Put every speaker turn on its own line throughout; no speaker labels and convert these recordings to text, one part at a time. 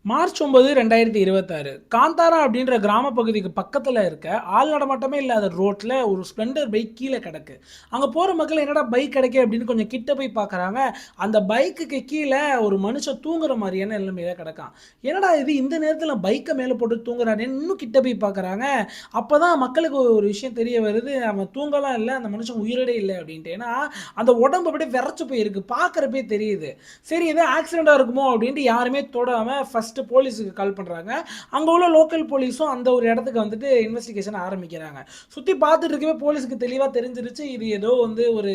March 9, 2026 Kantara அப்படின்ற கிராம பகுதிக்கு பக்கத்தில் இருக்க ஆள் நடமாட்டமே இல்லாத ரோட்டில் ஒரு ஸ்ப்ளெண்டர் பைக் கீழே கிடக்கு. அங்கே போகிற மக்கள் என்னடா பைக் கிடைக்கு அப்படின்னு கொஞ்சம் கிட்ட போய் பார்க்குறாங்க. அந்த பைக்குக்கு கீழே ஒரு மனுஷன் தூங்குற மாதிரியான நிலைமையில கிடக்கான். என்னடா இது இந்த நேரத்தில் பைக்கை மேலே போட்டு தூங்குறாரு, இன்னும் கிட்ட போய் பார்க்குறாங்க. அப்போ தான் மக்களுக்கு ஒரு விஷயம் தெரிய வருது, அவன் தூங்கலாம் இல்லை, அந்த மனுஷன் உயிரோடே இல்லை அப்படின்ட்டு. ஏன்னா அந்த உடம்பு அப்படியே விரைச்சு போயிருக்கு, பார்க்குறப்பே தெரியுது. சரி ஏதோ ஆக்சிடெண்ட்டாக இருக்குமோ அப்படின்ட்டு யாருமே தொடாமல் ஃபஸ்ட்டு போலீஸுக்கு கால் பண்ணுறாங்க. அங்கே உள்ள லோக்கல் போலீஸும் அந்த ஒரு இடத்துக்கு வந்துட்டு இன்வெஸ்டிகேஷன் ஆரம்பிக்கிறாங்க. சுற்றி பார்த்துட்டு இருக்கவே போலீஸுக்கு தெளிவாக தெரிஞ்சிருச்சு இது ஏதோ வந்து ஒரு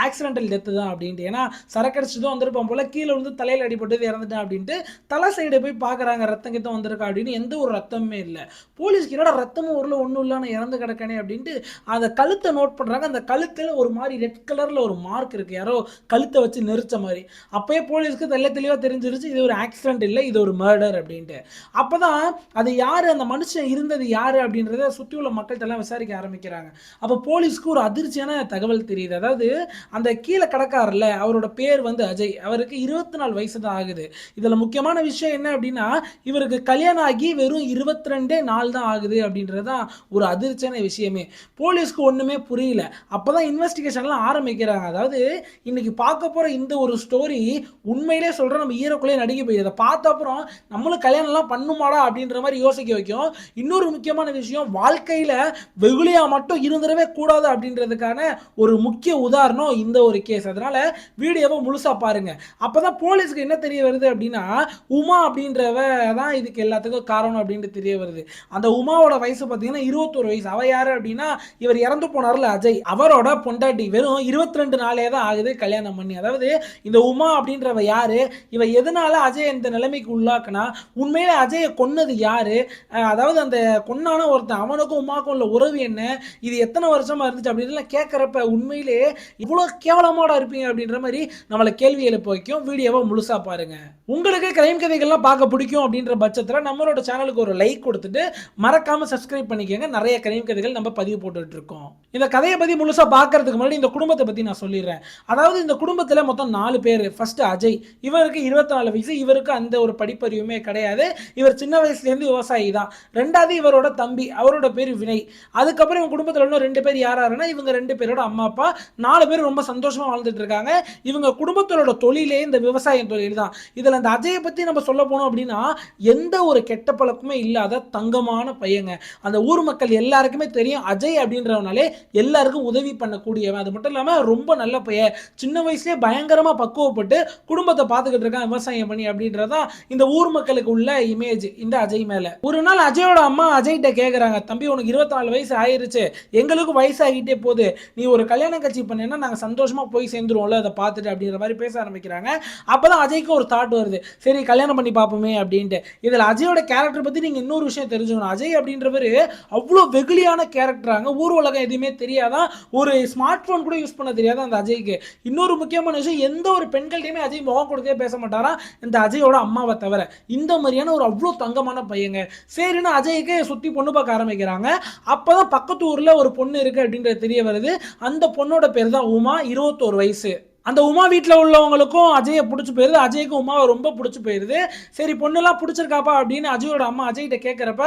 ஆக்சிடென்டல் டெத்து தான் அப்படின்ட்டு. ஏன்னா சரக்கடிச்சதும் வந்திருப்பான் போல், கீழே வந்து தலையில் அடிபட்டது இறந்துட்டான் அப்படின்ட்டு தலை சைடு போய் பார்க்குறாங்க, ரத்தம் கிட்ட வந்திருக்கா அப்படின்னு. எந்த ஒரு ரத்தமுமே இல்லை. போலீஸ்க்கு என்னடா ரத்தமும் ஊரில் ஒன்றும் இல்லை, நான் இறந்து கிடக்கானே அப்படின்ட்டு அந்த கழுத்தை நோட் பண்ணுறாங்க. அந்த கழுத்தில் ஒரு மாதிரி ரெட் கலரில் ஒரு மார்க் இருக்குது, யாரோ கழுத்தை வச்சு நெரிச்ச மாதிரி. அப்போயே போலீஸ்க்கு தெளிவாக தெரிஞ்சிருச்சு இது ஒரு ஆக்சிடென்ட் இல்லை, இது ஒரு மர்டர் அப்படின்ட்டு. அப்பதான் அது யாரு, அந்த மனுஷன் இருந்தது யாரு அப்படின்றத சுற்றி உள்ள மக்கள்கிட்ட எல்லாம் விசாரிக்க ஆரம்பிக்கிறாங்க. அப்போ போலீஸ்க்கு ஒரு அதிர்ச்சியான தகவல் தெரியுது. அதாவது அந்த கீழே கிடக்காருல்ல, அவரோட பேர் வந்து அஜய். அவருக்கு 24 வயசு தான் ஆகுது. இதுல முக்கியமான விஷயம் என்ன அப்படின்னா, இவருக்கு கல்யாணம் ஆகி வெறும் 22 நாள் தான் ஆகுது அப்படின்றதுதான் ஒரு அதிர்ச்சியான விஷயமே. போலீஸ்க்கு ஒண்ணுமே புரியல. அப்பதான் இன்வெஸ்டிகேஷன்லாம் ஆரம்பிக்கிறாங்க. அதாவது இன்னைக்கு பார்க்க போற இந்த ஒரு ஸ்டோரி உண்மையிலே சொல்றேன், நம்ம ஈரக்குள்ளே நடிக்க போய் இதை பார்த்த அப்புறம் நம்மளும் கல்யாணம்லாம் பண்ணுமாடா அப்படின்ற மாதிரி யோசிக்க வைக்கும். இன்னொரு முக்கியமான விஷயம், வாழ்க்கையில் வெகுளியா மட்டும் இருந்துடவே கூடாது அப்படின்றதுக்கான ஒரு முக்கிய உதாரணம் இந்த ஒரு கேஸ். அதனால வீடியோவை முழுசா பாருங்க. அப்பதான் போலீஸ்க்கு என்ன தெரிய வருது அப்படின்னா, உமா அப்படின்றவ தான் இதுக்கு எல்லாத்துக்கும் காரணம் அப்படின்ட்டு தெரிய வருது. அந்த உமாவோட வயசு பார்த்தீங்கன்னா 21 வயசு. அவ யாரு அப்படின்னா, இவர் இறந்து போனார்ல அஜய், அவரோட பொண்டாட்டி. வெறும் 22 நாளே தான் ஆகுது கல்யாணம் பண்ணி. அதாவது இந்த உமா அப்படின்றவ யாரு, இவ எதனால அஜய் இந்த நிலைமைக்கு உள்ளாக்குனா, உண்மையில அஜயை கொன்னது யாரு, அதாவது அந்த கொன்னான ஒருத்தன், அவனுக்கும் உமாக்கும் உள்ள உறவு என்ன, இது எத்தனை வருஷமா இருந்துச்சு அப்படின்னு கேட்கறப்ப உண்மையிலே இவ்வளவு கேவலமாடா இருப்பீங்க அப்படின்ற மாதிரி நம்மளை கேள்வி எழுப்ப வைக்கும். வீடியோவை முழுசா பாருங்க. உங்களுக்கு கிரைம் கதைகள்லாம் பார்க்க பிடிக்கும் அப்படின்ற பட்சத்தில் நம்மளோட சேனலுக்கு ஒரு லைக் கொடுத்துட்டு மறக்காம சப்ஸ்கிரைப் பண்ணிக்கோங்க. நிறைய கிரைம் கதைகள் நம்ம பதிவு போட்டுட்டு இருக்கோம். இந்த கதையை பத்தி முழுசா பார்க்கறதுக்கு முன்னாடி இந்த குடும்பத்தை பத்தி நான் சொல்லிடுறேன். அதாவது இந்த குடும்பத்தில் மொத்தம் 4 பேர். ஃபர்ஸ்ட் அஜய், இவருக்கு 24 வயசு. இவருக்கு அந்த ஒரு படிப்பறிவுமே கிடையாது. இவர் சின்ன வயசுலேருந்து விவசாயி தான். ரெண்டாவது இவரோட தம்பி, அவரோட பேர் வினய். அதுக்கப்புறம் இவங்க குடும்பத்தில் இன்னும் 2 பேர் யாருன்னா, இவங்க 2 பேரோட அம்மா அப்பா. 4 பேர் ரொம்ப சந்தோஷமா வாழ்ந்துட்டு இருக்காங்க. இவங்க குடும்பத்தோட தொழிலே இந்த விவசாய தொழில் தான். இதுல அந்த அஜயை பத்தி நம்ம சொல்ல போனோம் அப்படின்னா, எந்த ஒரு கெட்ட பழக்கமே இல்லாத தங்கமான பையங்க. அந்த ஊர் மக்கள் எல்லாருக்குமே தெரியும், அஜய் அப்படின்றவனாலே எல்லாருக்கும் உதவி பண்ணக்கூடியவன். அது மட்டும் இல்லாம ரொம்ப நல்ல பையன். சின்ன வயசுலேயே பயங்கரமா பக்குவப்பட்டு குடும்பத்தை பார்த்துக்கிட்டு இருக்கான் விவசாயம் பண்ணி அப்படின்றதான் இந்த ஊர் மக்களுக்கு உள்ள இமேஜ் இந்த அஜய் மேல. ஒரு நாள் அஜயோட அம்மா அஜய்கிட்ட கேக்குறாங்க, தம்பி உனக்கு 24 வயசு ஆயிருச்சு, எங்களுக்கு வயசாகிட்டே போகுது, நீ ஒரு கல்யாணம் கட்சி பண்ணேன்னா நாங்க சந்தோஷமா போய் சேர்ந்துருவோம்ல அதை பார்த்துட்டு அப்படின்ற மாதிரி பேச ஆரம்பிக்கிறாங்க. அப்பதான் அஜய்க்கு ஒரு தாட் வருது, சரி கல்யாணம் பண்ணி பார்ப்போமே அப்படின்ட்டு. இதுல அஜயோட கேரக்டர் பத்தி நீங்க இன்னொரு விஷயம் தெரிஞ்சுக்கணும். அஜய் அப்படின்றவர் அவ்வளோ வெகுளியான கேரக்டராங்க. ஊர் உலகம் எதுவுமே தெரியாதான், ஒரு ஸ்மார்ட் போன் கூட யூஸ் பண்ண தெரியாதான் அந்த அஜய்க்கு. இன்னொரு முக்கியமான விஷயம், எந்த ஒரு பெண்கள்டையுமே அஜய் முகம் கொடுத்தே பேச மாட்டாரா இந்த அஜயோட அம்மாவை தவிர. இந்த மாதிரியான ஒரு அவ்வளோ தங்கமான பையங்க. சரின்னு அஜய்க்கு சுற்றி பொண்ணு பார்க்க ஆரம்பிக்கிறாங்க. அப்போதான் பக்கத்து ஊரில் ஒரு பொண்ணு இருக்கு அப்படின்றது தெரிய வருது. அந்த பொண்ணோட பேர் தான் உமா, 21 வயசு. அந்த உமா வீட்டில் உள்ளவங்களுக்கும் அஜயை பிடிச்சி போயிருது, அஜய்க்கும் உமாவை ரொம்ப பிடிச்சி போயிருது. சரி பொண்ணுலாம் பிடிச்சிருக்காப்பா அப்படின்னு அஜயோட அம்மா அஜய்கிட்ட கேட்குறப்ப,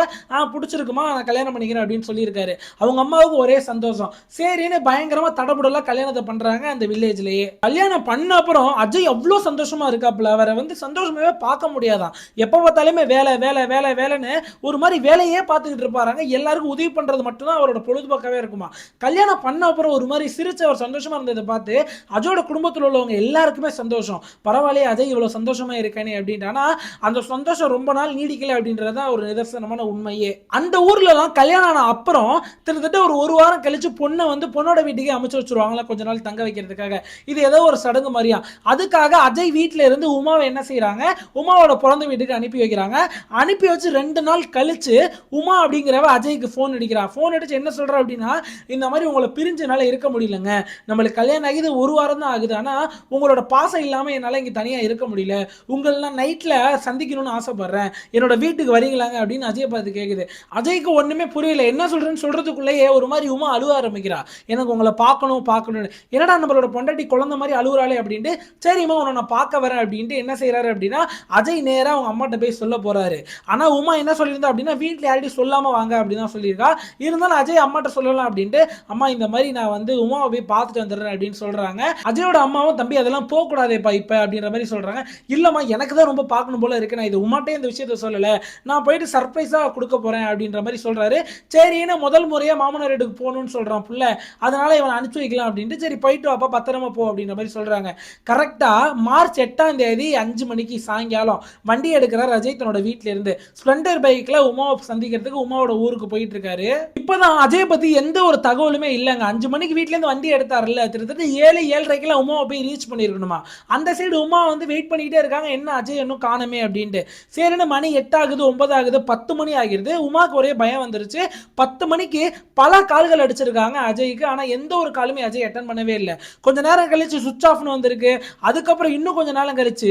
பிடிச்சிருக்குமா, நான் கல்யாணம் பண்ணிக்கிறேன் அப்படின்னு சொல்லியிருக்காரு. அவங்க அம்மாவுக்கு ஒரே சந்தோஷம். சரின்னு பயங்கரமாக தடபுடலாம் கல்யாணத்தை பண்ணுறாங்க அந்த வில்லேஜ்லேயே. கல்யாணம் பண்ண அப்புறம் அஜய் அவ்வளோ சந்தோஷமா இருக்காப்புல. அவரை வந்து சந்தோஷமாவே பார்க்க முடியாதான். எப்போ பார்த்தாலுமே வேலை வேலை வேலை வேலைன்னு ஒரு மாதிரி வேலையே பார்த்துக்கிட்டு இருப்பாருங்க. எல்லாருக்கும் உதவி பண்ணுறது மட்டும்தான் அவரோட பொழுதுபோக்காவே இருக்குமா. கல்யாணம் பண்ண அப்புறம் ஒரு மாதிரி சிரிச்சு அவர் சந்தோஷமா இருந்ததை பார்த்து அஜயோட குடும்பத்தில் உள்ளவங்க எல்லாருக்குமே சந்தோஷம். பரவாயில்லையே அஜய் இவ்வளவு சந்தோஷமா இருக்கானே அப்படின்ட்டு. ஆனா அந்த சந்தோஷம் ரொம்ப நாள் நீடிக்கல அப்படின்றதான் ஒரு நிதர்சனமான உண்மையே. அந்த ஊர்ல எல்லாம் கல்யாணம் ஆன அப்புறம் கிட்டத்தட்ட ஒரு வாரம் கழிச்சு பொண்ணை வந்து பொண்ணோட வீட்டுக்கு அமைச்சு வச்சிருவாங்களா கொஞ்ச நாள் தங்க வைக்கிறதுக்காக. இது ஏதோ ஒரு சடங்கு மாதிரியா. அதுக்காக அஜய் வீட்டில இருந்து உமாவை என்ன செய்யறாங்க, உமாவோட பிறந்த வீட்டுக்கு அனுப்பி வைக்கிறாங்க. அனுப்பி வச்சு 2 நாள் கழிச்சு உமா அப்படிங்கிறவ அஜய்க்கு போன் அடிக்கிறா. போன் அடிச்சு என்ன சொல்றா அப்படின்னா, இந்த மாதிரி உங்களை பிரிஞ்சனால இருக்க முடியலங்க, நம்மளுக்கு கல்யாணம் ஆகி 1 வாரம் தான் ஆகுது, ஆகுது. ஆனா உங்களோட பாசம் இல்லாம என்னால இங்க தனியா இருக்க முடியல. உங்கள நைட்ல சந்திக்கணும்னு ஆசைப்படுறேன். என்னோட வீட்டுக்கு வரீங்களாங்க அப்படின்னு அஜய் பார்த்து கேக்குது. அஜய்க்கு ஒண்ணுமே புரியல. என்ன சொல்றேன்னு சொல்றதுக்குள்ளேயே ஒரு மாதிரி உமா அழுவ ஆரம்பிக்கிறா. எனக்கு உங்களை பார்க்கணும் பார்க்கணும்னு. என்னடா நம்மளோட பொண்டாட்டி குழந்தை மாதிரி அழுவுறாளே அப்படின்ட்டு, சரிம்மா உன்னை நான் பார்க்க வரேன் அப்படின்ட்டு என்ன செய்யறாரு அப்படின்னா, அஜய் நேரா அவங்க அம்மாட்ட போய் சொல்ல போறாரு. ஆனா உமா என்ன சொல்லியிருந்தா அப்படின்னா, வீட்டுல யார்கிட்டயும் சொல்லாம வாங்க அப்படின்னு தான் சொல்லியிருக்கா. இருந்தாலும் அஜய் அம்மாட்ட சொல்லலாம் அப்படின்ட்டு, அம்மா இந்த மாதிரி நான் வந்து உமாவை போய் பார்த்துட்டு வந்துடுறேன் அப்படின்னு சொல்றாங்க. அஜயோட அம்மாவும், தம்பி அதெல்லாம் போக கூடாதேப்பா இப்ப அப்படின்ற மாதிரி சொல்றாங்க. இல்லம்மா எனக்கு தான் ரொம்ப பார்க்கணும் போல இருக்கு, நான் இது உமாட்டே இந்த விஷயத்த சொல்லல, நான் போயிட்டு சர்ப்ரைஸா கொடுக்க போறேன் அப்படின்ற மாதிரி சொல்றாரு. சரின்னு முதல் முறையா மாமனார் வீட்டுக்கு போகணும்னு சொல்றான் புள்ள. அதனால இவன் அனுப்பிச்சு வைக்கலாம் அப்படின்ட்டு, சரி போயிட்டு வாப்பா பத்திரமா போ அப்படின்ற மாதிரி சொல்றாங்க. கரெக்டா மார்ச் 8ஆம் தேதி 5 மணிக்கு சாயங்காலம் வண்டி எடுக்கிறார் அஜய் தன்னோட வீட்டுல இருந்து. ஸ்ப்ளெண்டர் பைக்ல உமாவை சந்திக்கிறதுக்கு உமாவோட ஊருக்கு போயிட்டு இருக்காரு. இப்பதான் அஜய் பத்தி எந்த ஒரு தகவலுமே இல்லைங்க. 5 மணிக்கு வீட்டுல இருந்து வண்டி எடுத்தாருல்ல, கிட்டத்தட்ட 7-7:30 உமாவை போய் ரீச் பண்ணிருக்கணுமா. அந்த சைடு உமா வந்து வெயிட் பண்ணிக்கிட்டே இருக்காங்க, என்ன அஜய் இன்னும் காணமே அப்படின்ட்டு. சரின்னு மணி 8 ஆகுது, 9 ஆகுது, 10 மணி ஆகிருது. உமாக்கு ஒரே பயம் வந்துருச்சு. 10 மணிக்கு பல கால்கள் அடிச்சிருக்காங்க அஜய்க்கு. ஆனா எந்த ஒரு காலுமே அஜய் அட்டன் பண்ணவே இல்லை. கொஞ்ச நேரம் கழிச்சு சுவிட்ச் ஆஃப்னு வந்திருக்கு. அதுக்கப்புறம் இன்னும் கொஞ்ச நேரம் கழிச்சு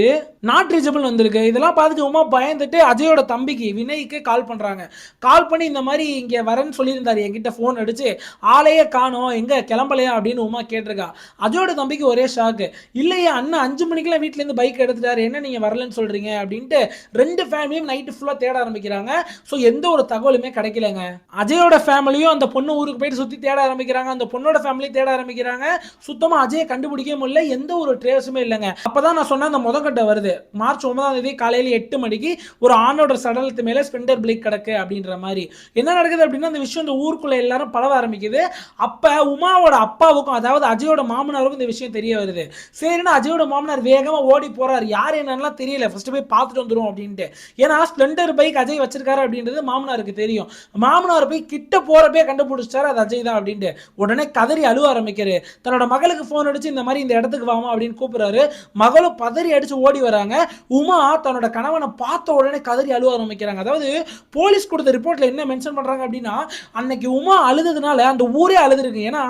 நாட் ரீச்சபிள் வந்திருக்கு. இதெல்லாம் பார்த்துட்டு உமா பயந்துட்டு அஜயோட தம்பிக்கு வினய்க்கு கால் பண்றாங்க. கால் பண்ணி இந்த மாதிரி இங்க வரேன்னு சொல்லியிருந்தாரு, என்கிட்ட போன் அடிச்சு ஆளையே காணோம், எங்க கிளம்பலையா அப்படின்னு உமா கேட்டிருக்கா. அஜயோட தம்பிக்கு ஒரே ஷாக்கு. இல்லையே அண்ணன் 5 மணிக்கெல்லாம் வீட்டுல இருந்து பைக் எடுத்துட்டாரு, என்ன நீங்க வரலன்னு சொல்றீங்க அப்படின்ட்டு ரெண்டு ஃபேமிலியும் நைட்டு ஃபுல்லா தேட ஆரம்பிக்கிறாங்க. ஸோ எந்த ஒரு தகவலுமே கிடைக்கலங்க. அஜயோட ஃபேமிலியும் அந்த பொண்ணு ஊருக்கு போயிட்டு சுத்தி தேட ஆரம்பிக்கிறாங்க, அந்த பொண்ணோட ஃபேமிலி தேட ஆரம்பிக்கிறாங்க. சுத்தமா அஜயை கண்டுபிடிக்க முடியல, எந்த ஒரு ட்ரேஸுமே இல்லைங்க. அப்பதான் நான் சொன்ன அந்த முதற்கட்ட வருது. மார்ச் 9ஆம் தேதி காலையில 8 மணிக்கு ஒரு ஆணோட சடலத்து மேல ஸ்பெண்டர் பிளேக் கிடக்கு அப்படின்ற மாதிரி. என்ன நடக்குது அப்படின்னா, அந்த விஷயம் இந்த ஊருக்குள்ள எல்லாரும் பரவ ஆரம்பிக்குது. அப்ப உமாவோட அப்பாவுக்கும், அதாவது அஜயோட மாமனாருக்கும் இந்த விஷயம் தெரிய வருது. சரின்னு அஜயோட மாமனார் வேகமா ஓடி போறாரு. யார் என்னன்னா தெரியல, ஃபர்ஸ்ட் போய் பார்த்துட்டு வந்துரும் அப்படின்ட்டு. ஏன்னா ஸ்ப்ளெண்டர் பைக் அஜய் வச்சிருக்காரு அப்படின்றது மாமனாருக்கு தெரியும். மாமனார் போய் கிட்ட போறப்பே கண்டுபிடிச்சாரு அது அஜய் தான் அப்படின்ட்டு. உடனே கதறி அழுவ ஆரம்பிக்கிறாரு. தன்னோட மகளுக்கு போன் அடிச்சு இந்த மாதிரி இந்த இடத்துக்கு வாமா அப்படின்னு கூப்பிடுறாரு. மகளும் பதறி அடிச்சு ஓடி வராங்க. உமா தன்னோட கணவனை பார்த்த உடனே கதறி அழுவ ஆரம்பிக்கிறாங்க. அதாவது போலீஸ் கொடுத்த ரிப்போர்ட்ல என்ன மென்ஷன் பண்றாங்க அப்படின்னா, அன்னைக்கு உமா அழுதுனால அந்த ஊரே அழுதுருக்கு. ஏன்னா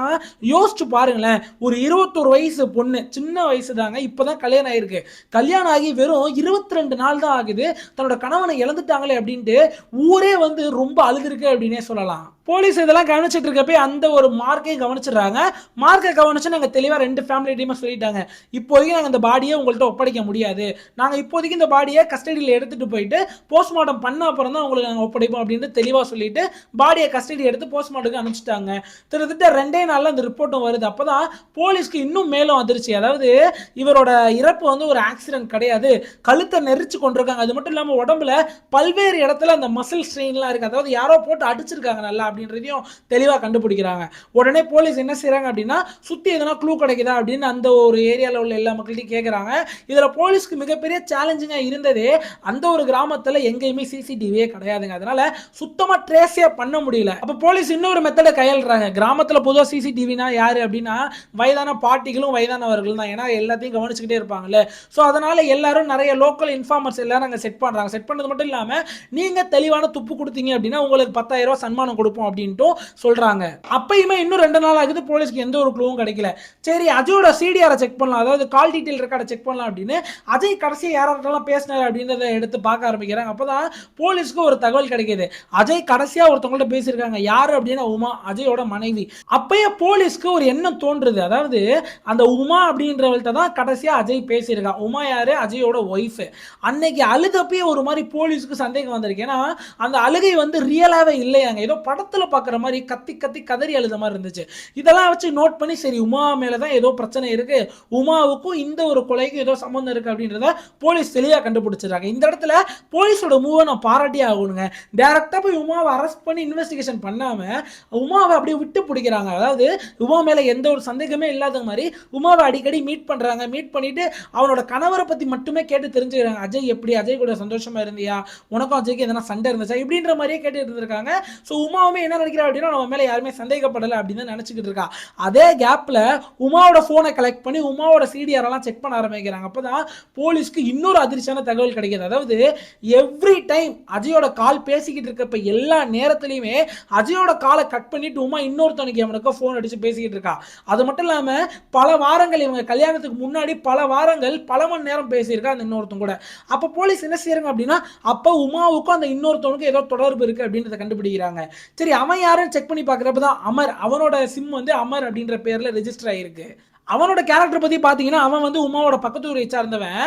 யோசிச்சு பாருங்களேன், ஒரு 21 வயசு பொண்ணு, சின்ன வயசு தாங்க, இப்பதான் கல்யாணம் ஆயிருக்கு. கல்யாணம் ஆகி வெறும் 22 நாள் தான் ஆகுது, தன்னோட கணவனை இழந்துட்டாங்களே அப்படின்ட்டு ஊரே வந்து ரொம்ப அழுதுருக்கு அப்படின்னே சொல்லலாம். போலீஸ் இதெல்லாம் கவனிச்சிட்டு இருக்கப்பே அந்த ஒரு மார்க்கையும் கவனிச்சிடுறாங்க. மார்க்கை கவனிச்சு நாங்கள் தெளிவாக 2 ஃபேமிலிட்டையுமே சொல்லிட்டாங்க, இப்போதைக்கு நாங்கள் இந்த பாடியை உங்கள்கிட்ட ஒப்படைக்க முடியாது, நாங்கள் இப்போதைக்கு இந்த பாடியை கஸ்டடியில் எடுத்துட்டு போயிட்டு போஸ்ட்மார்ட்டம் பண்ண அப்புறம் தான் உங்களுக்கு நாங்கள் ஒப்படைப்போம் அப்படின்னு தெளிவாக சொல்லிட்டு பாடியை கஸ்டடி எடுத்து போஸ்ட்மார்ட்டத்துக்கு அனுப்பிச்சிட்டாங்க. கிட்டத்தட்ட 2 நாளில் அந்த ரிப்போர்ட்டும் வருது. அப்போதான் போலீஸ்க்கு இன்னும் மேலும் அதிர்ச்சி. அதாவது இவரோட இறப்பு வந்து ஒரு ஆக்சிடென்ட் கிடையாது, கழுத்தை நெரிச்சு கொண்டிருக்காங்க. அது மட்டும் இல்லாமல் உடம்புல பல்வேறு இடத்துல அந்த மசில் ஸ்ட்ரெயின்லாம் இருக்கு, அதாவது யாரோ போட்டு அடிச்சிருக்காங்க நல்லா அப்படின்றதையும் தெளிவாக கண்டுபிடிக்கிறாங்க. உடனே போலீஸ் என்ன செய்றாங்க அப்படின்னா, சுத்தி எதனா க்ளூ கிடைக்குதா அப்படின்னு அந்த ஒரு ஏரியாவில் உள்ள எல்லா மக்கள்கிட்டையும் கேட்குறாங்க. இதில் போலீஸ்க்கு மிகப்பெரிய சேலஞ்சிங்காக இருந்தது, அந்த ஒரு கிராமத்தில் எங்கேயுமே சிசிடிவியே கிடையாதுங்க. அதனால சுத்தமாக ட்ரேஸே பண்ண முடியல. அப்போ போலீஸ் இன்னொரு மெத்தடை கையாளுறாங்க. கிராமத்தில் பொதுவாக சிசிடிவினா யாரு அப்படின்னா வயதான பாட்டிகளும் வயதானவர்கள் தான், ஏன்னா எல்லாத்தையும் கவனிச்சுக்கிட்டே இருப்பாங்கல்ல. ஸோ அதனால எல்லாரும் நிறைய லோக்கல் இன்ஃபார்மர்ஸ் எல்லாரும் அங்கே செட் பண்ணுறாங்க. செட் பண்ணது மட்டும் இல்லாமல் நீங்கள் தெளிவான துப்பு கொடுத்தீங்க அப்படின்னா உங்களுக்கு 10,000 ரூபாய் சன்மானம் கொடுப்போம் அப்படின்ட்டு சொல்றாங்க. அப்பயுமே இன்னும் 2 நாள் ஆகுது, போலீஸ்க்கு எந்த ஒரு க்ளூவும் கிடைக்கல. சரி அஜயோட சிடிஆரை செக் பண்ணலாம், அதாவது கால் டீடைல் ரெக்கார்டை செக் பண்ணலாம் அப்படின்னு அஜய் கடைசியா யாரெல்லாம் பேசினார் அப்படின்றத எடுத்து பார்க்க ஆரம்பிக்கிறாங்க. அப்பதான் போலீஸ்க்கு ஒரு தகவல் கிடைக்குது, அஜய் கடைசியா ஒருத்தவங்கள்ட்ட பேசியிருக்காங்க. யாரு அப்படின்னா உமா, அஜயோட மனைவி. அப்பயே போலீஸ்க்கு ஒரு எண்ணம் தோன்றுது, அதாவது அந்த உமா அப்படின்றவள்கிட்ட தான் கடைசியா அஜய் பேசியிருக்கான். உமா யாரு? அஜயோட ஒய்ஃப். அன்னைக்கு அழுதப்பயே ஒரு மாதிரி போலீஸ்க்கு சந்தேகம் வந்திருக்கு. ஏன்னா அந்த அழுகை வந்து ரியலாவே இல்லையாங்க, ஏதோ படத்துல பார்க்குற மாதிரி கத்தி கத்தி கதறி அழுத மாதிரி இருந்துச்சு. இதெல்லாம் வச்சு நோட் பண்ணி சரி உமா மேல தான் ஏதோ பிரச்சனை இருக்கு, உமாவுக்கும் இந்த ஒரு கொலைக்கும் ஏதோ சம்பந்தம் இருக்கு அப்படின்றத போலீஸ் தெளிவாக கண்டுபிடிச்சிருக்காங்க. இந்த இடத்துல போலீஸோட மூவை நான் பாராட்டியே ஆகணுங்க. டைரக்டா போய் உமாவை அரெஸ்ட் பண்ணி இன்வெஸ்டிகேஷன் பண்ணாம உமாவை அப்படியே விட்டு பிடிக்கிறாங்க. அதாவது உமா மேல எந்த ஒரு சந்தேகமே இல்லாத மாதிரி உமாவை அடிக்கடி மீட் பண்றாங்க. மீட் பண்ணிட்டு அவனோட கணவரை பத்தி மட்டுமே கேட்டு தெரிஞ்சுக்கிறாங்க. அஜய் எப்படி, அஜய் கூட சந்தோஷமா இருந்தியா, உனக்கும் அஜய்க்கு எதனா சண்டை இருந்துச்சா இப்படின்ற மாதிரியே கேட்டு இருந்திருக்காங்க. ஸோ உமாவுமே இன்னுமே என்ன நினைக்கிறா அப்படின்னா நம்ம மேல யாருமே சந்தேகப்படலை அப்படின்னு நினைச்சுக்கிட்டு இருக்கா. அதே கேப்ல உமாவோட போனை கலெக்ட் பண்ணி உமாவோட சிடிஆர் எல்லாம் செக் பண்ண ஆரம்பிக்கிறாங்க. அப்பதான் போலீஸ்க்கு இன்னொரு அதிர்ச்சியான தகவல் கிடைக்குது. அதாவது எவ்ரி டைம் அஜயோட கால் பேசிக்கிட்டு இருக்கப்ப எல்லா நேரத்திலையுமே அஜயோட காலை கட் பண்ணிட்டு உமா இன்னொருத்தனுக்கு அவனுக்கு போன் அடிச்சு பேசிக்கிட்டு இருக்கா. அது மட்டும் இல்லாம பல வாரங்கள் இவங்க கல்யாணத்துக்கு முன்னாடி பல வாரங்கள் பல மணி நேரம் பேசியிருக்கா அந்த இன்னொருத்தன் கூட. அப்ப போலீஸ் என்ன செய்யறாங்க அப்படின்னா அப்ப உமாவுக்கும் அந்த இன்னொருத்தவனுக்கும் ஏதோ தொடர்பு இருக்கு அப்படின்றத கண்டுபிடிக்கிறாங்க. சரி அவன் யாருன்னு செக் பண்ணி பார்க்கறப்பதான் அமர், அவனோட சிம் வந்து அமர் அப்படின்ற பேர்ல ரெஜிஸ்டர் ஆயிருக்கு. அவனோட கேரக்டர் பத்தி பாத்தீங்கன்னா அவன் வந்து உமாவோட பக்கத்து ஊரை சார்ந்தவன்.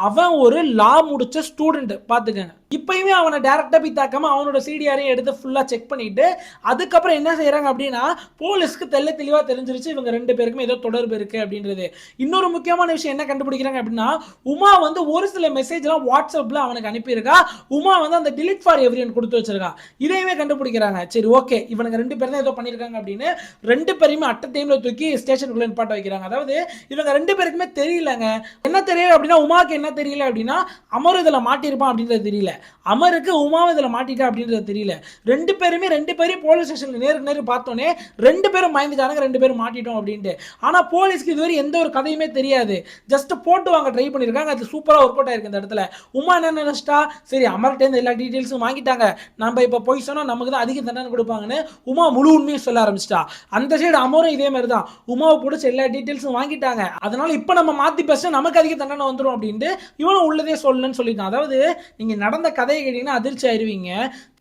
அவன் ஒரு லா முடிச்ச ஸ்டூடெண்ட் பாத்துக்கங்க. இப்பயுமே அவனை டைரக்டா போய் தாக்காம அவனோட சிடிஆரையும் எடுத்து ஃபுல்லா செக் பண்ணிட்டு அதுக்கப்புறம் என்ன செய்யறாங்க அப்படின்னா போலீஸ்க்கு தெளிவா தெரிஞ்சிருச்சு இவங்க ரெண்டு பேருக்குமே ஏதோ தொடர்பு இருக்கு அப்படின்றது. இன்னொரு முக்கியமான விஷயம் என்ன கண்டுபிடிக்கிறாங்க அப்படின்னா உமா வந்து ஒரு சில மெசேஜ் எல்லாம் வாட்ஸ்அப்ல அவனுக்கு அனுப்பியிருக்கா. உமா வந்து அந்த டிலீட் ஃபார் எவ்ரிவன் கொடுத்து வச்சிருக்கா. இதையுமே கண்டுபிடிக்கிறாங்க. சரி ஓகே இவனுங்க ரெண்டு பேரும் தான் ஏதோ பண்ணிருக்காங்க அப்படின்னு ரெண்டு பேரையுமே அட்ட டைம்ல தூக்கி ஸ்டேஷனுக்குள்ள நிப்பாட்ட வைக்கிறாங்க. அதாவது இவங்க ரெண்டு பேருக்குமே தெரியலங்க. என்ன தெரியல அப்படின்னா உமாக்கு என்ன தெரியல அப்படின்னா அமர் இதுல மாட்டிருப்பான் அப்படின்றது தெரியல. அமருக்கு உமாவை இதுல மாட்டிட்டா அப்படின்றது தெரியல. ரெண்டு பேரையும் போலீஸ் ஸ்டேஷன்ல நேருக்கு நேரு பார்த்தோன்னே ரெண்டு பேரும் பயந்துட்டாங்க, ரெண்டு பேரும் மாட்டிட்டோம் அப்படின்ட்டு. ஆனா போலீஸ்க்கு இதுவரை எந்த ஒரு கதையுமே தெரியாது. ஜஸ்ட் போட்டு வாங்க ட்ரை பண்ணிருக்காங்க. அது சூப்பரா ஒர்க் அவுட் ஆயிருக்கு இந்த இடத்துல. உமா என்ன நினைச்சிட்டா சரி அமர்கிட்ட இருந்து எல்லா டீடைல்ஸும் வாங்கிட்டாங்க, நம்ம இப்ப போய் சொன்னா நமக்கு தான் அதிக தண்டனை கொடுப்பாங்கன்னு உமா முழு உண்மையை சொல்ல ஆரம்பிச்சிட்டா. அந்த சைடு அமரும் இதே மாதிரி தான் உமாவை பிடிச்ச எல்லா டீடைல்ஸும் வாங்கிட்டாங்க, அதனால இப்ப நம்ம மாத்தி பேச நமக்கு அதிக தண்டனை வந்துடும் அப்படின்ட்டு இவனும் உள்ளதே சொல்லணும்னு சொல்லிட்டான். அதாவது நீங்க நடந்த கதையை கேட்டீங்கன்னா அதிர்ச்சி ஆயிருவீங்க.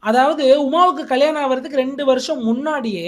அதாவது உமாவுக்கு கல்யாணம் ஆகிறதுக்கு 2 வருஷம் முன்னாடியே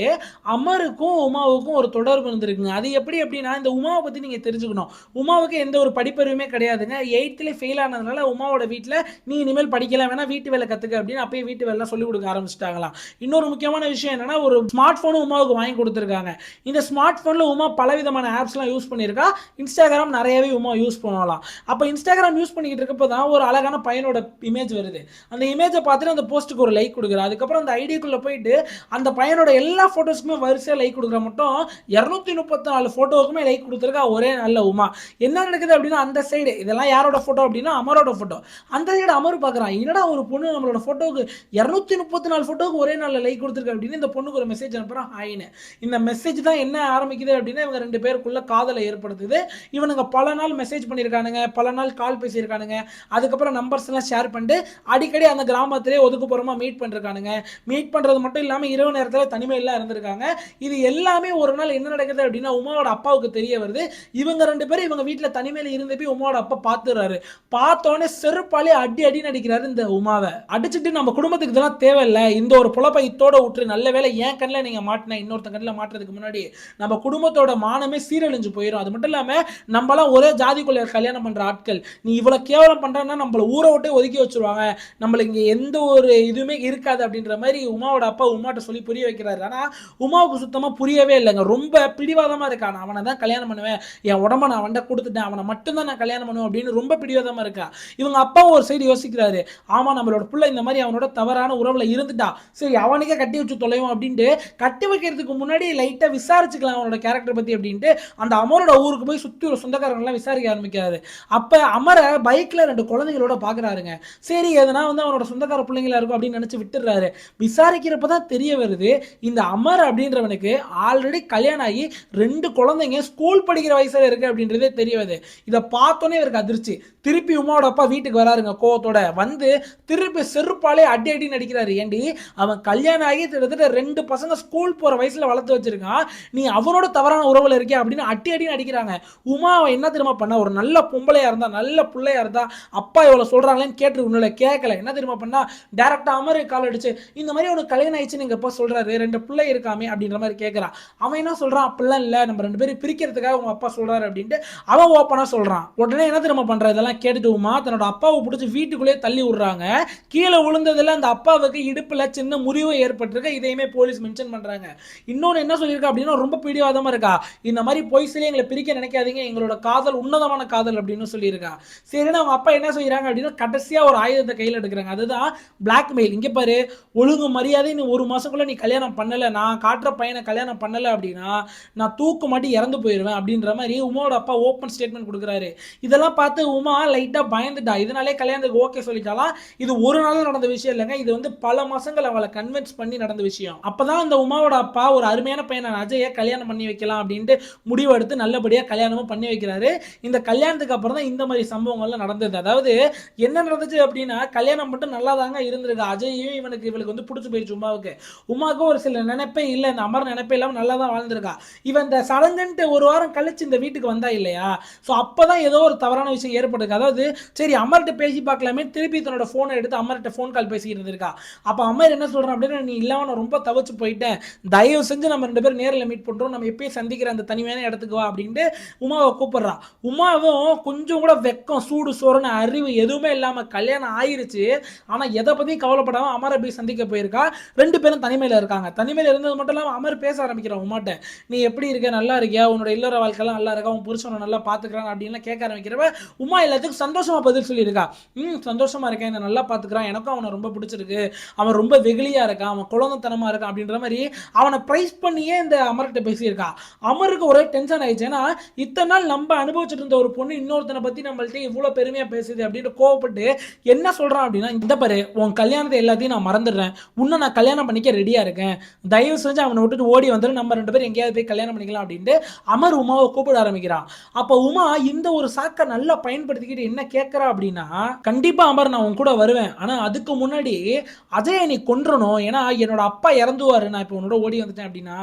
அமருக்கும் உமாவுக்கும் ஒரு தொடர்பு இருந்திருக்குங்க. அது எப்படி அப்படின்னா இந்த உமாவை பத்தி நீங்க தெரிஞ்சுக்கணும். உமாவுக்கு எந்த ஒரு படிப்பறிவுமே கிடையாதுங்க. 8th ஃபெயில் ஆனதுனால உமாவோட வீட்டில் நீ இனிமேல் படிக்கலாம் வேணா வீட்டு வேலை கத்துக்க அப்படின்னு அப்பயே வீட்டு வேலை சொல்லி கொடுக்க ஆரம்பிச்சிட்டாங்களாம். இன்னொரு முக்கியமான விஷயம் என்னன்னா ஒரு ஸ்மார்ட் போனும் உமாவுக்கு வாங்கி கொடுத்துருக்காங்க. இந்த ஸ்மார்ட் போன்ல உமா பலவிதமான ஆப்ஸ்லாம் யூஸ் பண்ணியிருக்கா. இன்ஸ்டாகிராம் நிறையவே உமா யூஸ் பண்ணலாம். அப்போ இன்ஸ்டாகிராம் யூஸ் பண்ணிக்கிட்டு இருக்கப்போ தான் ஒரு அழகான பையனோட இமேஜ் வருது. அந்த இமேஜை பார்த்துட்டு அந்த போஸ்ட்டுக்கு ஒரு லைக் கொடுக்குறா. அதுக்கப்புறம் அந்த ஐடிக்குள்ள போயிட்டு அந்த பையனோட எல்லா போட்டோஸ்க்குமே வரிசையா லைக் கொடுக்குற மட்டும் 234 போட்டோவுக்குமே லைக் கொடுத்துருக்கா ஒரே நல்ல உமா. என்ன நடக்குது அப்படின்னா அந்த சைடு இதெல்லாம் யாரோட போட்டோ அப்படின்னா அமரோட போட்டோ. அந்த சைடு அமர் பார்க்குறான் என்னடா ஒரு பொண்ணு நம்மளோட போட்டோவுக்கு 234 போட்டோவுக்கு ஒரே நல்ல லைக் கொடுத்துருக்கு அப்படின்னு இந்த பொண்ணுக்கு ஒரு மெசேஜ் அனுப்புறான் ஹாய்னு. இந்த மெசேஜ் தான் என்ன ஆரம்பிக்குது அப்படின்னா இவங்க ரெண்டு பேருக்குள்ள காதலை ஏற்படுத்துது. இவனுங்க பல நாள் மெசேஜ் பண்ணியிருக்கானுங்க, பல நாள் கால் பேசியிருக்கானுங்க. அதுக்கப்புறம் நம்பர்ஸ் எல்லாம் ஷேர் பண்ணிட்டு அடிக்கடி அந்த கிராமத்திலே ஒதுக்குப்புறமா மீட் பண்ணிருக்கானுங்க. மீட் பண்றது மட்டும் இல்லாம இரவு நேரத்தில் தனிமையில இருந்திருக்காங்க. இது எல்லாமே ஒரு நாள் என்ன நடக்குது அப்படின்னா உமாவோட அப்பாவுக்கு தெரிய வருது. இவங்க ரெண்டு பேரும் இவங்க வீட்டில் தனிமையில இருந்தப்ப உமாவோட அப்பா பார்த்துறாரு. பார்த்தோன்னே செருப்பாலே அடி நடிக்கிறாரு இந்த உமாவை. அடிச்சுட்டு நம்ம குடும்பத்துக்கு இதெல்லாம் தேவையில்லை, இந்த ஒரு புலப்பை இத்தோட விட்டு நல்ல வேலை என் கண்ணில் நீங்க மாட்டின இன்னொருத்த கண்ணில் மாட்டுறதுக்கு முன்னாடி நம்ம குடும்பத்தோட மானமே சீரழிஞ்சு போயிடும். அது மட்டும் இல்லாம நம்மளாம் ஒரே ஜாதிக்குள்ள கல்யாணம் பண்ற ஆட்கள், நீ இவ்வளவு கேவலம் பண்றன்னா நம்மள ஊரை விட்டு ஒதுக்கி வச்சிருவாங்க, நம்மளுக்கு இங்க எந்த ஒரு இதுவுமே இருக்காது அப்படின்ற மாதிரி உமாவோட அப்பா உமாட்ட சொல்லி புரிய வைக்கிறாரு. ஆனா உமாவுக்கு சுத்தமா புரியவே இல்லைங்க. ரொம்ப பிடிவாதமா இருக்கா. நான் அவனை தான் கல்யாணம் பண்ணுவேன், என் உடம்ப நான் அவன்கிட்ட கொடுத்துட்டேன், அவனை மட்டும்தான் நான் கல்யாணம் பண்ணுவேன் அப்படின்னு ரொம்ப பிடிவாதமா இருக்கா. இவங்க அப்பா ஒரு சைடு யோசிக்கிறாரு, ஆமா நம்மளோட பிள்ளை இந்த மாதிரி அவனோட தவறான உறவுல இருந்துட்டா, சரி அவனுக்கே கட்டி வச்சு தொலைவோம் அப்படின்ட்டு கட்டி வைக்கிறதுக்கு முன்னாடி லைட்டா விசாரிச்சுக்கலாம் அவனோட கேரக்டர் பத்தி அப்படின்ட்டு அந்த அமரோட ஊருக்கு போய் சுத்தி ஒரு சொந்தக்காரங்க எல்லாம் விசாரிக்க ஆரம்பிக்கிறாரு. அப்ப அமர பைக்ல 2 குழந்தைகளோட பாக்குறாருங்க. சரி எதனா வந்து அவனோட சொந்தக்கார பிள்ளைங்களா இருக்கும் அப்படின்னு நினைச்சு விட்டுறாரு. விசாரிக்கிறப்பதான் தெரிய வருது இந்த அமர் அப்படின்றவனுக்கு ஆல்ரெடி கல்யாணம் ஆகி 2 குழந்தைங்க ஸ்கூல் படிக்கிற வயசுல இருக்கு அப்படின்றதே தெரிய வருது. இதை பார்த்தோன்னே இவருக்கு அதிர்ச்சி. திருப்பி உமாவோட அப்பா வீட்டுக்கு வராருங்க கோவத்தோட. வந்து திருப்பி செருப்பாலே அடி நடிக்கிறாரு. ஏண்டி அவன் கல்யாணம் ஆகி கிட்டத்தட்ட 2 பசங்க ஸ்கூல் போற வயசுல வளர்த்து வச்சிருக்கான், நீ அவனோட தவறான உறவுல இருக்கியா அப்படின்னு அடி நடிக்கிறாங்க. உமா அவன் என்ன தெரியுமா பண்ணா, ஒரு நல்ல பொம்பளையா இருந்தா நல்ல பிள்ளையா இருந்தா அப்பா இவ்வளவு சொல்றாங்களேன்னு கேட்டு உன்ன கேட்கல. என்ன தெரியுமா பண்ணா, டைரக்டா அமரு கால் அடிச்சு இந்த மாதிரி உனக்கு கல்யாணம் ஆயிடுச்சு நீங்க அப்பா சொல்றாரு 2 பிள்ளை இருக்காமே அப்படின்ற மாதிரி கேட்கறான். அவன் என்ன சொல்றான், அப்படிலாம் இல்ல நம்ம 2 பேரும் பிரிக்கிறதுக்காக உங்க அப்பா சொல்றாரு அப்படின்ட்டு அவன் ஓப்பனா சொல்றான். உடனே என்ன தெரியுமா பண்ற, இதெல்லாம் கேட்டுட்டு உமா தன்னோட அப்பாவை பிடிச்சி வீட்டுக்குள்ளே தள்ளி விடுறாங்க. கீழே விழுந்ததுல அந்த அப்பாவுக்கு இடுப்புல சின்ன முறிவு ஏற்பட்டிருக்கு. இதையுமே போலீஸ் மென்ஷன் பண்றாங்க. இன்னொன்னு என்ன சொல்லியிருக்கா அப்படின்னா ரொம்ப பிடிவாதமா இருக்கா. இந்த மாதிரி பொய் சொல்லி எங்களை பிரிக்க நினைக்காதீங்க, எங்களோட காதல் உன்னதமான காதல் அப்படின்னு சொல்லியிருக்கா. சரின்னு அவங்க அப்பா என்ன செய்யறாங்க அப்படின்னா கடைசியா ஒரு ஆயுதத்தை கையில் எடுக்கிறாங்க. அதுதான் பிளாக்மெயில். இங்க பாரு, ஒழுங்கு மரியாதை நீ 1 மாசத்துக்குள்ள நீ கல்யாணம் பண்ணல, நான் காட்டுற பையனை கல்யாணம் பண்ணல அப்படின்னா நான் தூக்கு மாட்டி இறந்து போயிடுவேன் அப்படின்ற மாதிரி உமாவோட அப்பா ஓப்பன் ஸ்டேட்மெண்ட் கொடுக்குறாரு. இதெல்லாம் பார்த்து உமா லைட்டா பயந்துட்டா. இதனாலே கல்யாணத்துக்கு ஓகே சொல்லிட்டாலாம். இது ஒரு நாள் நடந்த விஷயம் இல்லைங்க. இது வந்து பல மாசங்கள் அவளை கன்வின்ஸ் பண்ணி நடந்த விஷயம். அப்பதான் அந்த உமாவோட அப்பா ஒரு அருமையான பையனான அஜயை கல்யாணம் பண்ணி வைக்கலாம் அப்படின்ட்டு முடிவு எடுத்து நல்லபடியா கல்யாணமும் பண்ணி வைக்கிறாரு. இந்த கல்யாணத்துக்கு அப்புறம் தான் இந்த மாதிரி சம்பவங்கள்லாம் நடந்தது. அதாவது என்ன நடந்துச்சு அப்படின்னா, கல்யாணம் மட்டும் நல்லா தாங்க இருந்திருக்கு. அஜயையும் இவளுக்கு வந்து பிடிச்சு போயிடுச்சு உமாவுக்கு. உமாவுக்கு ஒரு சில நினைப்பே இல்ல. இந்த அமர் நினைப்பே இல்லாம நல்லா தான் வாழ்ந்திருக்கா. இவன் இந்த சடங்குன்ட்டு ஒரு வாரம் கழிச்சு இந்த வீட்டுக்கு வந்தா இல்லையா, ஸோ அப்பதான் ஏதோ ஒரு தவறான விஷயம் ஏற்பட்டிருக்கு. அதாவது சரி அமர்கிட்ட பேசி பார்க்கலாமே, திருப்பி தன்னோட போனை எடுத்து அமர்கிட்ட போன் கால் பேசிக்கிட்டு இருந்திருக்கா. அப்ப அமர் என்ன சொல்றான் அப்படின்னா, நீ இல்லாம நான் ரொம்ப தவிச்சு போயிட்டேன், தயவு செஞ்சு நம்ம 2 பேரும் நேரில் மீட் பண்றோம், நம்ம எப்பயும் சந்திக்கிற அந்த தனிமையான இடத்துக்கு வா அப்படின்ட்டு உமாவை கூப்பிடுறா. உமாவும் கொஞ்சம் கூட வெக்கம் சூடு சோறுன்னு அறிவு எதுவுமே இல்லாம கல்யாணம் ஆயிருச்சு, ஆனா எதை பத்தியும் கவலைப்படாம அமரை போய் சந்திக்க போயிருக்கா. 2 பேரும் தனிமையில இருக்காங்க. தனிமையில இருந்தது மட்டும் இல்லாம அமர் பேச ஆரம்பிக்கிறான் உமாட்ட. நீ எப்படி இருக்க, நல்லா இருக்கியா, உன்னோட இல்லற வாழ்க்கைலாம் நல்லா இருக்கா, உன் புருஷனை நல்லா பாத்துக்கிறான் அப்படின்னு கேட்க ஆரம்பிக்கிறவ உமா எல்லாத்துக்கும் சந்தோஷமா பதில் சொல்லியிருக்கா. சந்தோஷமா இருக்கேன், என்ன நல்லா பாத்துக்கிறான், எனக்கும் அவனை ரொம்ப பிடிச்சிருக்கு, அவன் ரொம்ப வெகுளியா இருக்கான், அவன் குழந்தைத்தனமா இருக்கான் அப்படின்ற மாதிரி அவனை பிரைஸ் பண்ணியே இந்த அமர்கிட்ட பேசியிருக்கா. அமருக்கு ஒரே டென்ஷன் ஆயிடுச்சு. ஏன்னா இத்தனை நாள் நம்ம அனுபவிச்சுட்டு இருந்த ஒரு பொண்ணு இன்னொருத்தனை பத்தி நம்மள்ட்ட இவ்வளவு பெருமையா பேசுது அப்படின்னு கோவப்பட்டு என்ன சொல்றான் அப்படின்னா, இந்த பாரு உன் கல்யாணத்தை எல்லாத்தையும் நான் மறந்துடுறேன், உன்னை நான் கல்யாணம் பண்ணிக்க ரெடியா இருக்கேன், தயவு செஞ்சு அவனை விட்டுட்டு ஓடி வந்துட்டு நம்ம 2 பேரும் எங்கேயாவது போய் கல்யாணம் பண்ணிக்கலாம் அப்படின்ட்டு அமர் உமாவை கூப்பிட ஆரம்பிக்கிறான். அப்ப உமா இந்த ஒரு சாக்கை நல்லா பயன்படுத்திக்கிட்டு என்ன கேட்கறா அப்படின்னா, கண்டிப்பா அமர் நான் உன் கூட வருவேன், ஆனா அதுக்கு முன்னாடி அஜய் நீ கொன்றணும், ஏன்னா என்னோட அப்பா இறந்துவாரு, நான் இப்போ உன்னோட ஓடி வந்துட்டேன் அப்படின்னா,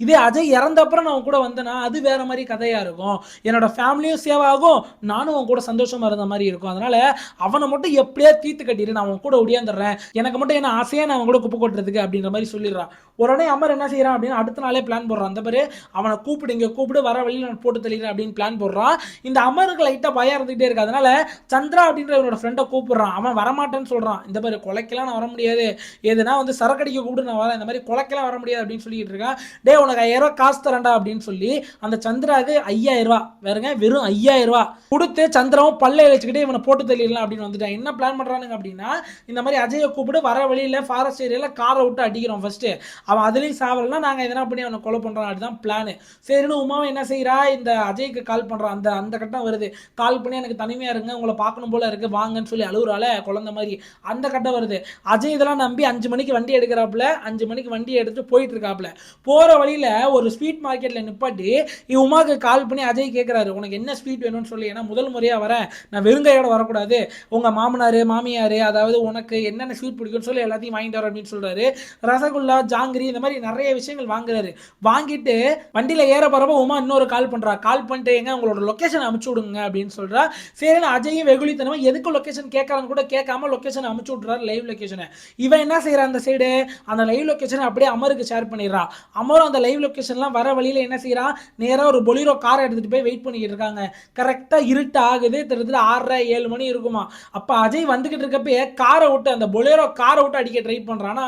இதே அஜய் இறந்த அப்புறம் நான் உன் கூட வந்தேன்னா அது வேற மாதிரி கதையா இருக்கும், என்னோட ஃபேமிலியும் சேவ் ஆகும், நானும் உன் கூட சந்தோஷமா இருந்த மாதிரி இருக்கும், அதனால அவனை மட்டும் எப்படியா தீர்த்து கட்டிடு, நான் உன் கூட ஒடியாந்துடுறேன், எனக்கு மட்டும் என்ன ஆசையா நான் அவன் கூட குப்பை கொட்டுறதுக்கு அப்படின்ற மாதிரி சொல்லிடுறான். உடனே அமர் என்ன செய்யறான் அப்படின்னா, அடுத்த நாளே பிளான் போடுறான். அந்த பேரு அவனை கூப்பிடு, இங்க கூப்பிடு, வர வழியில் நான் போட்டு தெளிக்கிறேன் அப்படின்னு பிளான் போடுறான். இந்த அமருக்கு லைட்டா பயம் இருந்துகிட்டே இருக்கு. அதனால சந்திரா அப்படின்ற இவனோட ஃப்ரெண்டை கூப்பிடுறான். அவன் வரமாட்டேன்னு சொல்றான். இந்த பேரு கொலைக்கெல்லாம் நான் வர முடியாது, எதுனா வந்து சரக்கடிக்க கூப்பிட்டு நான் வரேன், இந்த மாதிரி கொலைக்கெல்லாம் வர முடியாது அப்படின்னு சொல்லிட்டு இருக்கான். டே உனக்கு 5000 ரூபாய் காசு தரண்டா அப்படின்னு சொல்லி அந்த சந்திராவுக்கு 5000 ரூபாய், வேறுங்க வெறும் 5000 ரூபாய் கொடுத்து சந்திராவும் பல்ல வச்சுக்கிட்டு இவனை போட்டு தெளிடலாம் அப்படின்னு வந்துட்டான். என்ன பிளான் பண்றானுங்க அப்படின்னா, இந்த மாதிரி அஜயை கூப்பிட்டு வர வழியில ஃபாரஸ்ட் ஏரியால காரை விட்டு அடிக்கிறோம் ஃபர்ஸ்ட், அவன் அதுலேயும் சாவலன்னா நாங்கள் எதனா பண்ணி அவனை கொலை பண்ணுறான், அதுதான் பிளானு. சரின்னு உமாவை என்ன செய்கிறா, இந்த அஜய்க்கு கால் பண்ணுறான். அந்த அந்த கட்டம் வருது. கால் பண்ணி எனக்கு தனிமையாக இருங்க, உங்களை பார்க்கணும் போல இருக்கு, வாங்கன்னு சொல்லி அழுகுறால குழந்தை மாதிரி. அந்த கட்டம் வருது. அஜய் இதெல்லாம் நம்பி 5 மணிக்கு வண்டி எடுக்கிறாப்புல. 5 மணிக்கு வண்டி எடுத்துட்டு போயிட்டு இருக்காப்புல. போகிற வழியில் ஒரு ஸ்வீட் மார்க்கெட்டில் நிப்பாட்டி உமாவுக்கு கால் பண்ணி அஜய் கேட்குறாரு, உனக்கு என்ன ஸ்வீட் வேணும்னு சொல்லி, ஏன்னா முதல் முறையாக வரேன், நான் வெறுங்கையோட வரக்கூடாது, உங்கள் மாமனார் மாமியார் அதாவது உனக்கு என்னென்ன ஸ்வீட் பிடிக்கும்னு சொல்லி எல்லாத்தையும் வாங்கிட்டு வர அப்படின்னு சொல்கிறாரு. ரசகுல்லா ஜாங்கிரி இந்த மாதிரி நிறைய விஷயங்கள் வாங்குறாரு. வாங்கிட்டு வண்டியில ஏற போறப்ப உமா இன்னொரு கால் பண்றா. கால் பண்ணிட்டு எங்க உங்களோட லொகேஷன் அனுப்பிச்சு விடுங்க அப்படின்னு சொல்றா. சரி அஜயும் வெகுளித்தனமா எதுக்கு லொகேஷன் கேட்கறான்னு கூட கேட்காம லொகேஷன் அனுப்பிச்சு விட்டுறாரு, லைவ் லொகேஷனை. இவன் என்ன செய்யறான், அந்த சைடு அந்த லைவ் லொகேஷனை அப்படியே அமருக்கு ஷேர் பண்ணிடுறா. அமரும் அந்த லைவ் லொகேஷன்லாம் வர வழியில என்ன செய்யறான், நேராக ஒரு பொலிரோ காரை எடுத்துட்டு போய் வெயிட் பண்ணிக்கிட்டு இருக்காங்க. கரெக்டா இருட்டு ஆகுது, திருத்துல 6:30-7 மணி இருக்குமா. அப்ப அஜய் வந்துகிட்டு இருக்கப்பே காரை விட்டு அந்த பொலேரோ காரை விட்டு அடிக்க ட்ரை பண்றானா.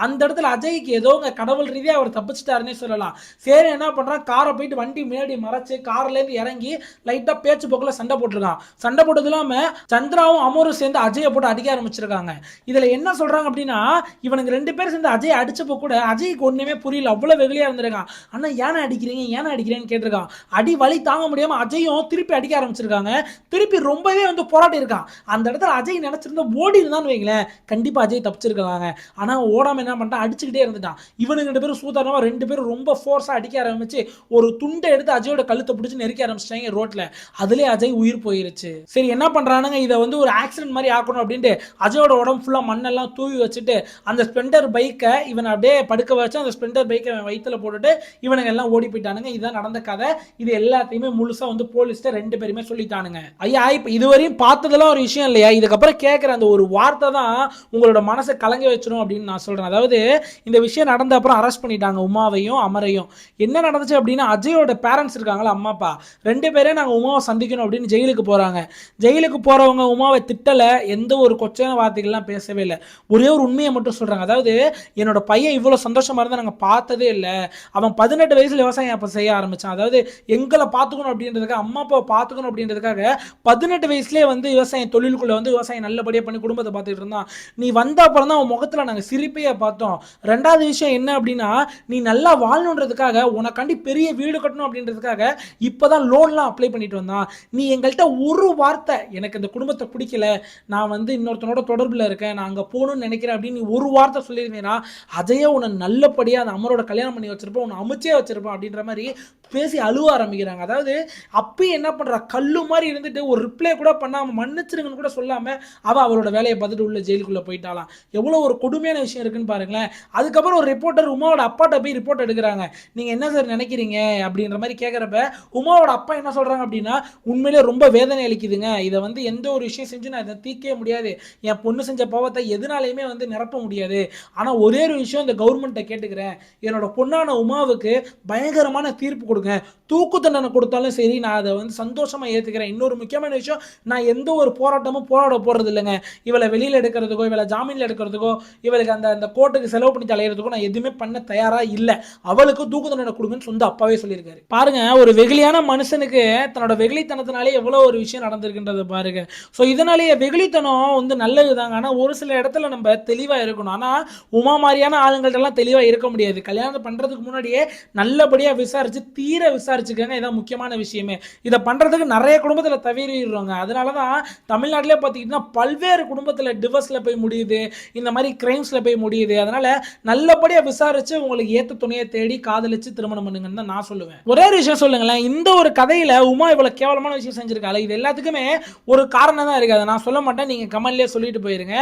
அந்த இடத்துல அஜய்க்கு ஏதோ கடவுள் ரீதியாக அவர் தப்பிச்சிட்டாருன்னே சொல்லலாம். சரி என்ன பண்றான், காரை போயிட்டு வண்டி முன்னாடி மறைச்சு கார்ல இருந்து இறங்கி லைட்டா பேச்சு போக்குல சண்டை போட்டிருக்கான். சண்டை போட்டது இல்லாம சந்திராவும் அமரும் சேர்ந்து அஜயை போட்டு அடிக்க ஆரம்பிச்சிருக்காங்க. இதுல என்ன சொல்றாங்க அப்படின்னா, இவனுக்கு 2 பேரும் சேர்ந்து அஜய் அடிச்சப்போ கூட அஜய்க்கு ஒண்ணுமே புரியல, அவ்வளவு வெகுளியா இருந்திருக்கான். ஆனா ஏன அடிக்கிறீங்க ஏன அடிக்கிறேன்னு கேட்டிருக்கான். அடி வலி தாங்க முடியாம அஜயும் திருப்பி அடிக்க ஆரம்பிச்சிருக்காங்க. திருப்பி ரொம்பவே வந்து போராட்டி இருக்கான். அந்த இடத்துல அஜய் நினைச்சிருந்தா ஓடி இருந்தான்னு வைங்களேன், கண்டிப்பா அஜய் தப்பிச்சிருக்காங்க. ஆனா ஓடாம என்ன பண்ணிட்டான், அடிச்சுக்கிட்டே இருந்துட்டான். இவனுக்கு 2 பேரும் சூதானமா 2 பேரும் ரொம்ப ஃபோர்ஸா அடிக்க ஆரம்பிச்சு ஒரு துண்டை எடுத்து அஜயோட கழுத்தை பிடிச்சி நெருக்க ஆரம்பிச்சிட்டாங்க ரோட்ல. அதுலயே அஜய் உயிர் போயிருச்சு. சரி என்ன பண்றானுங்க, இதை வந்து ஒரு ஆக்சிடென்ட் மாதிரி ஆக்கணும் அப்படின்ட்டு அஜயோட உடம்பு ஃபுல்லா மண்ணெல்லாம் தூவி வச்சுட்டு அந்த ஸ்பெண்டர் பைக்கை இவனை அப்படியே படுக்க வச்சு அந்த ஸ்பெண்டர் பைக்கை வயிற்றுல போட்டுட்டு இவனுங்க எல்லாம் ஓடி போயிட்டானுங்க. இதுதான் நடந்த கதை. இது எல்லாத்தையுமே முழுசா வந்து போலீஸ்ட 2 பேருமே சொல்லிட்டானுங்க. ஐயா இப்ப இதுவரையும் பார்த்ததெல்லாம் ஒரு விஷயம் இல்லையா, இதுக்கப்புறம் கேட்கிற அந்த ஒரு வார்த்தை தான் உங்களோட மனசை கலங்க வச்சிடும் அப்படின்னு நான் சொல்றேன். அதாவது இந்த விஷயம் நடந்த அப்புறம் அரெஸ்ட் பண்ணிட்டாங்க உமாவையும் அமரையும். என்ன நடந்துச்சு அப்படின்னா, அஜயோட பேரண்ட்ஸ் இருக்காங்களா அம்மா அப்பா 2 பேரே நாங்கள் உமாவை சந்திக்கணும் அப்படின்னு ஜெயிலுக்கு போறாங்க. ஜெயிலுக்கு போறவங்க உமாவை திட்டல, எந்த ஒரு கொச்சையான வார்த்தைகள்லாம் பேசவே இல்லை. ஒரே ஒரு உண்மையை மட்டும் சொல்றாங்க. அதாவது என்னோட பையன் இவ்வளவு சந்தோஷமா இருந்தா நாங்கள் பார்த்ததே இல்லை, அவன் 18 வயசுல விவசாயம் அப்ப செய்ய ஆரம்பிச்சான். அதாவது எங்களை பார்த்துக்கணும் அப்படின்றதுக்காக அம்மா அப்பாவை பார்த்துக்கணும் அப்படின்றதுக்காக 18 வயசுலேயே வந்து விவசாயம் தொழிலுக்குள்ள வந்து விவசாயம் நல்லபடியாக பண்ணி குடும்பத்தை பார்த்துட்டு இருந்தான். நீ வந்த அப்புறம் தான் அவன் முகத்தில் நாங்கள் சிரிப்பையே பார்த்தோம். 2வது விஷயம் என்ன அப்படின்னா, நீ நல்லா வாழணுன்றதுக்காக உனக்காண்டி பெரிய வீடு கட்டணும் அப்படின்றதுக்காக இப்போதான் லோன்லாம் அப்ளை பண்ணிட்டு வந்தான். நீ எங்கள்கிட்ட ஒரு வார்த்தை எனக்கு இந்த குடும்பத்தை பிடிக்கல, நான் வந்து இன்னொருத்தனோட தொடர்பில் இருக்கேன், நான் அங்கே போகணும்னு நினைக்கிறேன் அப்படின்னு நீ ஒரு வார்த்தை சொல்லியிருந்தீங்கன்னா அதையே உன்னை நல்லபடியாக அந்த அமரோட கல்யாணம் பண்ணி வச்சிருப்போம், உன்னை அமைச்சே வச்சிருப்போம் அப்படின்ற மாதிரி பேசி அழுவ ஆரம்பிக்கிறாங்க. அதாவது அப்பயும் என்ன பண்ணுறா, கல்லு மாதிரி இருந்துட்டு ஒரு ரிப்ளை கூட பண்ணாமல் மன்னிச்சிருங்கன்னு கூட சொல்லாமல் அவளோட வேலையை பார்த்துட்டு உள்ள ஜெயிலுக்குள்ளே போயிட்டாலாம். எவ்வளோ ஒரு கொடுமையான விஷயம் இருக்குன்னு பாருங்களேன். அதுக்கப்புறம் ஒரு ரிப்போர்ட்டர் உமாவோட அப்பாட்ட போய் ரிப்போர்ட் எடுக்கிறாங்க. நீங்கள் என்ன சார் நினைக்கிறீங்க அப்படின்ற மாதிரி கேட்குறப்ப உமாவோட அப்பா என்ன சொல்கிறாங்க அப்படின்னா, உண்மையிலே ரொம்ப வேதனை அளிக்குதுங்க, இதை வந்து எந்த ஒரு விஷயம் செஞ்சு நான் இதை தீர்க்கவே முடியாது, என் பொண்ணு செஞ்ச பாவத்தை எதுனாலையுமே வந்து நிரப்ப முடியாது, ஆனால் ஒரே ஒரு விஷயம் இந்த கவர்மெண்ட்டை கேட்டுக்கிறேன், என்னோட பொண்ணான உமாவுக்கு பயங்கரமான தீர்ப்பு கொடுங்க, தூக்கு தண்டனை கொடுத்தாலும் சரி நான் அதை வந்து சந்தோஷமாக ஏற்றுக்கிறேன். இன்னொரு முக்கியமான விஷயம், நான் எந்த ஒரு போராட்டமும் போராட போகிறது இல்லைங்க, இவளை வெளியில் எடுக்கிறதுக்கோ இவளை ஜாமீனில் எடுக்கிறதுக்கோ இவளுக்கு அந்த கோர்ட்டுக்கு செலவு பண்ணி தலையிறதுக்கோ நான் எதுவுமே பண்ண தயாராக இல்லை, அவளுக்கு தூக்கு தண்டனை கொடுங்கன்னு சொந்த அப்பாவே சொல்லியிருக்காரு. பாருங்க, ஒரு வெகுளியான மனுஷனுக்கு தன்னோட வெகுளித்தனத்தினாலே எவ்வளோ ஒரு விஷயம் நடந்திருக்குன்றதை பாருங்க. ஸோ இதனாலேயே வெகுளித்தனம் வந்து நல்லது தாங்க, ஆனால் ஒரு சில இடத்துல நம்ம தெளிவாக இருக்கணும். ஆனால் உமா மாதிரியான ஆளுங்கள்ட்டெல்லாம் தெளிவாக இருக்க முடியாது. கல்யாணம் பண்ணுறதுக்கு முன்னாடியே நல்லபடியாக விசாரித்து தீர விசாரிச்சுக்கங்க, இதான் முக்கியமான விஷயமே. இதை பண்ணுறதுக்கு நிறைய குடும்பத்தில் தவறிடுறாங்க. அதனால தான் தமிழ்நாட்டிலே பார்த்திங்கன்னா பல்வேறு குடும்பத்தில் டிவோர்ஸில் போய் முடியுது, இந்த மாதிரி கிரைம்ஸில் போய் முடியுது. அதனால் நல்லபடியாக விசாரித்து உங்களுக்கு ஏற்ற துணையை தேடி காதலிச்சு திருமணம் பண்ணுங்கன்னு தான் நான் சொல்லுவேன். ஒரே ஒரு விஷயம் சொல்லுங்களேன், இந்த ஒரு கதையில் உமா இவ்வளோ கேவலமான விஷயம் செஞ்சுருக்காங்க, இது எல்லாத்துக்குமே ஒரு காரணம் தான் இருக்குது. அதை நான் சொல்ல மாட்டேன், நீங்கள் கமெண்ட்லேயே சொல்லிட்டு போயிருங்க.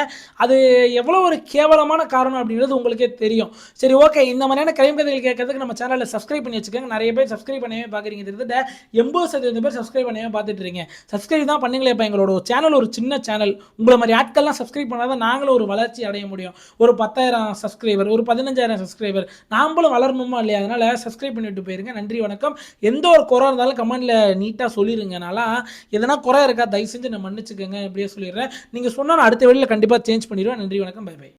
அது எவ்வளோ ஒரு கேவலமான காரணம் அப்படின்றது உங்களுக்கே தெரியும். சரி, ஓகே, இந்த மாதிரியான கிரைம் கதைகள் கேட்கறதுக்கு நம்ம சேனலில் சப்ஸ்கிரைப் பண்ணி வச்சுக்கோங்க. நிறைய பேர் சப்ஸ்கிரைப் பண்ணவே பார்க்குறீங்க, கிட்டத்தட்ட 80% பேர் சப்ஸ்கிரைப் பண்ணவே பார்த்துட்டு இருக்கீங்க. சப்ஸ்கிரைப் தான் பண்ணீங்களே. இப்போ எங்களோட சேனல் ஒரு சின்ன சேனல், உங்களை மாதிரி ஆட்கள்லாம் சப்ஸ்கிரைப் பண்ணாதான் நாங்களும் ஒரு வளர்ச்சி அடைய முடியும். ஒரு 10,000 சப்ஸ்கிரைபர், ஒரு 15,000 சப்ஸ்கிரைபர், நாமளும் வளரணுமா இல்லையா? அதனால் சப்ஸ்கிரைப் பண்ணிவிட்டு போயிருங்க. நன்றி, வணக்கம். எந்த ஒரு குறை இருந்தாலும் கமெண்ட்டில் நீட்டாக சொல்லிடுங்க. நான்லாம் எதனா குறை இருக்கா தயவு செஞ்சு நான் மன்னிச்சுக்கோங்க, இப்படியே சொல்லிடுறேன். நீங்கள் சொன்னால் நான் அடுத்த வீடியோவில் கண்டிப்பாக சேஞ்ச் பண்ணிடுவேன். நன்றி, வணக்கம், பை பை.